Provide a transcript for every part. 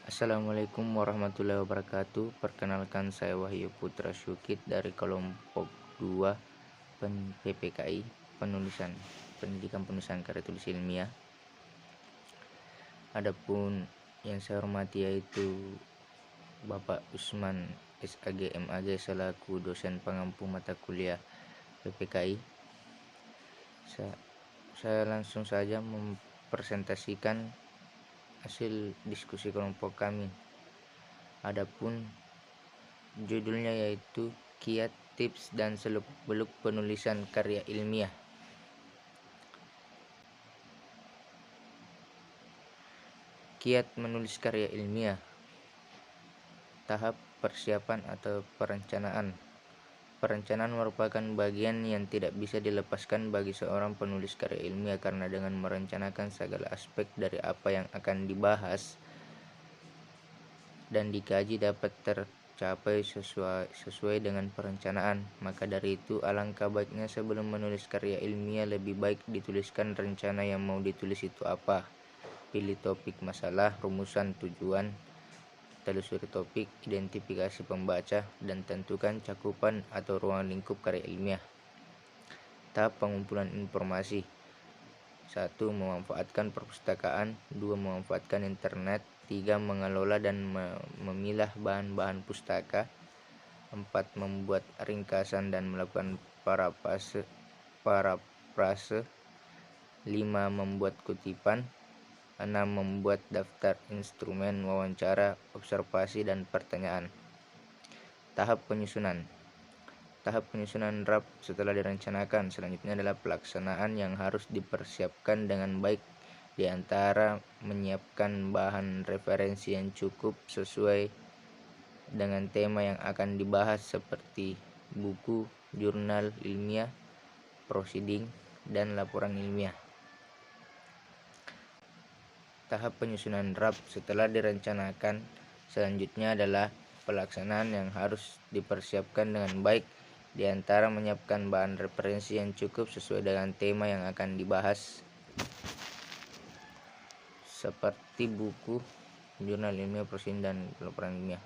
Assalamualaikum warahmatullahi wabarakatuh. Perkenalkan, saya Wahyu Putra Syukit dari kelompok 2 PPKI, penulisan pendidikan penulisan karya tulis ilmiah. Adapun yang saya hormati yaitu Bapak Usman SAG MAG selaku dosen pengampu mata kuliah PPKI. Saya langsung saja mempresentasikan hasil diskusi kelompok kami. Adapun judulnya yaitu Kiat, Tips, dan Seluk-beluk Penulisan Karya Ilmiah. Kiat menulis karya ilmiah. Tahap persiapan atau perencanaan. Perencanaan merupakan bagian yang tidak bisa dilepaskan bagi seorang penulis karya ilmiah, karena dengan merencanakan segala aspek dari apa yang akan dibahas dan dikaji dapat tercapai sesuai dengan perencanaan. Maka dari itu, alangkah baiknya sebelum menulis karya ilmiah lebih baik dituliskan rencana yang mau ditulis itu apa. Pilih topik masalah, rumusan, tujuan, telusuri topik, identifikasi pembaca, dan tentukan cakupan atau ruang lingkup karya ilmiah. Tahap pengumpulan informasi. 1. Memanfaatkan perpustakaan. 2. Memanfaatkan internet. 3. Mengelola dan memilah bahan-bahan pustaka. 4. Membuat ringkasan dan melakukan parafrase. 5. Membuat kutipan. 6. Membuat daftar instrumen wawancara, observasi, dan pertanyaan. Tahap penyusunan. Tahap penyusunan draft setelah direncanakan. Selanjutnya adalah pelaksanaan yang harus dipersiapkan dengan baik, di antara menyiapkan bahan referensi yang cukup sesuai dengan tema yang akan dibahas seperti buku, jurnal ilmiah, proceeding, dan laporan ilmiah. Tahap penyusunan draft setelah direncanakan. Selanjutnya adalah pelaksanaan yang harus dipersiapkan dengan baik, di antara menyiapkan bahan referensi yang cukup sesuai dengan tema yang akan dibahas seperti buku, jurnal ilmiah, proceeding, dan laporan ilmiah.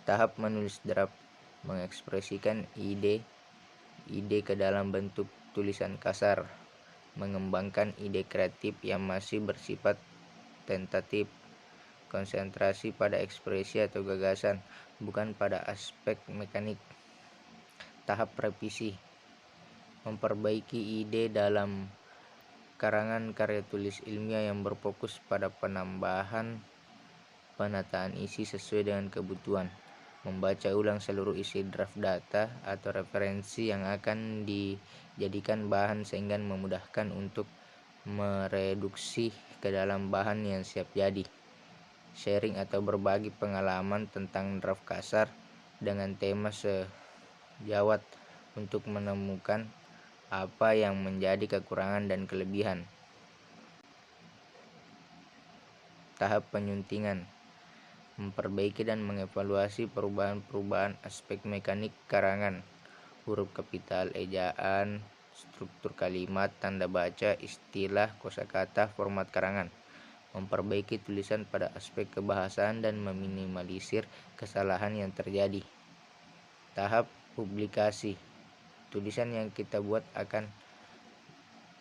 Tahap menulis draft. Mengekspresikan ide ke dalam bentuk tulisan kasar. Mengembangkan ide kreatif yang masih bersifat tentatif. Konsentrasi pada ekspresi atau gagasan, bukan pada aspek mekanik. Tahap revisi. Memperbaiki ide dalam karangan karya tulis ilmiah yang berfokus pada penambahan, penataan isi sesuai dengan kebutuhan. Membaca ulang seluruh isi draft data atau referensi yang akan dijadikan bahan sehingga memudahkan untuk mereduksi ke dalam bahan yang siap jadi. Sharing atau berbagi pengalaman tentang draft kasar dengan tema sejawat untuk menemukan apa yang menjadi kekurangan dan kelebihan. Tahap penyuntingan. Memperbaiki dan mengevaluasi perubahan-perubahan aspek mekanik karangan, huruf kapital, ejaan, struktur kalimat, tanda baca, istilah, kosakata, format karangan. Memperbaiki tulisan pada aspek kebahasaan dan meminimalisir kesalahan yang terjadi. Tahap publikasi. Tulisan yang kita buat akan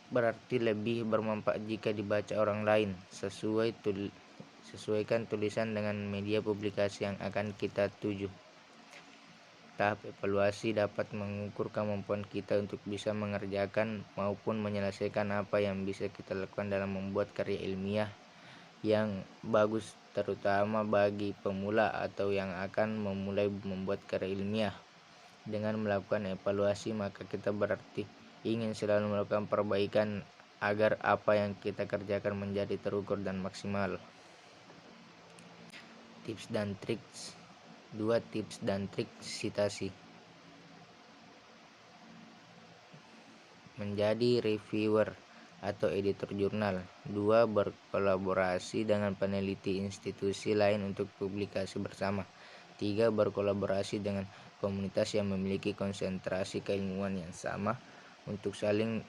berarti lebih bermanfaat jika dibaca orang lain. Sesuaikan tulisan dengan media publikasi yang akan kita tuju. Tahap evaluasi dapat mengukur kemampuan kita untuk bisa mengerjakan maupun menyelesaikan apa yang bisa kita lakukan dalam membuat karya ilmiah yang bagus, terutama bagi pemula atau yang akan memulai membuat karya ilmiah. Dengan melakukan evaluasi, maka kita berarti ingin selalu melakukan perbaikan agar apa yang kita kerjakan menjadi terukur dan maksimal. Tips dan trik. 2. Tips dan trik sitasi. Menjadi reviewer atau editor jurnal. 2. Berkolaborasi dengan peneliti institusi lain untuk publikasi bersama. 3. Berkolaborasi dengan komunitas yang memiliki konsentrasi keilmuan yang sama untuk saling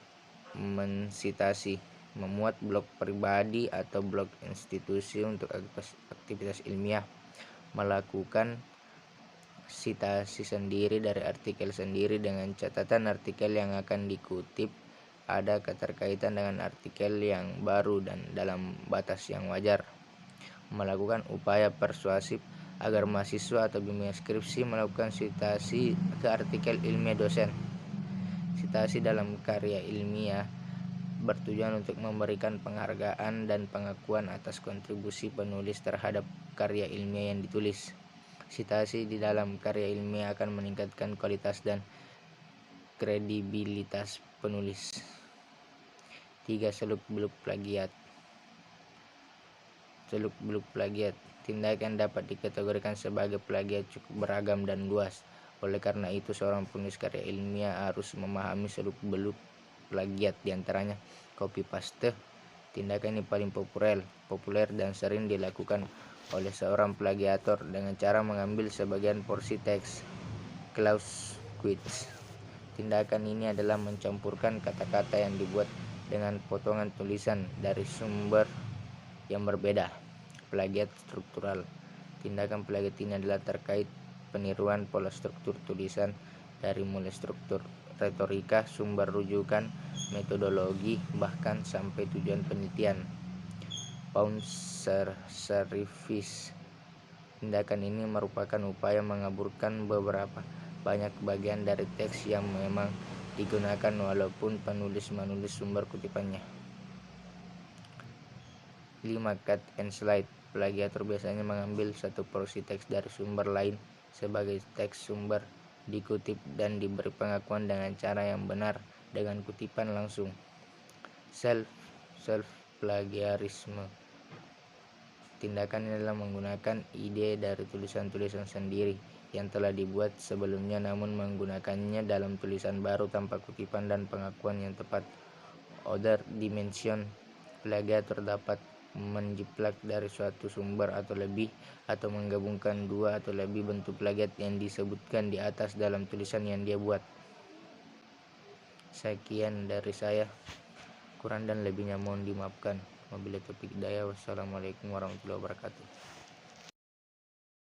mensitasi. memuat blog pribadi atau blog institusi untuk aktivitas ilmiah, melakukan sitasi sendiri dari artikel sendiri dengan catatan artikel yang akan dikutip ada keterkaitan dengan artikel yang baru dan dalam batas yang wajar, melakukan upaya persuasif agar mahasiswa atau bimbingan skripsi melakukan sitasi ke artikel ilmiah dosen. Sitasi dalam karya ilmiah bertujuan untuk memberikan penghargaan dan pengakuan atas kontribusi penulis terhadap karya ilmiah yang ditulis. Sitasi di dalam karya ilmiah akan meningkatkan kualitas dan kredibilitas penulis. 3. Seluk-beluk plagiat. Seluk-beluk plagiat. Tindakan dapat dikategorikan sebagai plagiat cukup beragam dan luas. Oleh karena itu, seorang penulis karya ilmiah harus memahami seluk-beluk plagiat, diantaranya copy paste. Tindakan ini paling populer dan sering dilakukan oleh seorang plagiator dengan cara mengambil sebagian porsi teks, clause quotes. Tindakan ini adalah mencampurkan kata-kata yang dibuat dengan potongan tulisan dari sumber yang berbeda. Plagiat struktural. Tindakan plagiat ini adalah terkait peniruan pola struktur tulisan dari mulai struktur retorika, sumber rujukan, metodologi, bahkan sampai tujuan penelitian. Pound serifis. Tindakan ini merupakan upaya mengaburkan beberapa banyak bagian dari teks yang memang digunakan walaupun penulis menulis sumber kutipannya. 5. Cut and slide. Plagiator biasanya mengambil satu porsi teks dari sumber lain sebagai teks sumber dikutip dan diberi pengakuan dengan cara yang benar dengan kutipan langsung. Self plagiarisme. Tindakan ini adalah menggunakan ide dari tulisan-tulisan sendiri yang telah dibuat sebelumnya namun menggunakannya dalam tulisan baru tanpa kutipan dan pengakuan yang tepat. Other dimension. Plagiator dapat menjiplak dari suatu sumber atau lebih, atau menggabungkan dua atau lebih bentuk plagiat yang disebutkan di atas dalam tulisan yang dia buat. Sekian dari saya, kurang dan lebihnya mohon dimaafkan. Wabillahi taufiq hidayah. Wassalamualaikum warahmatullahi wabarakatuh.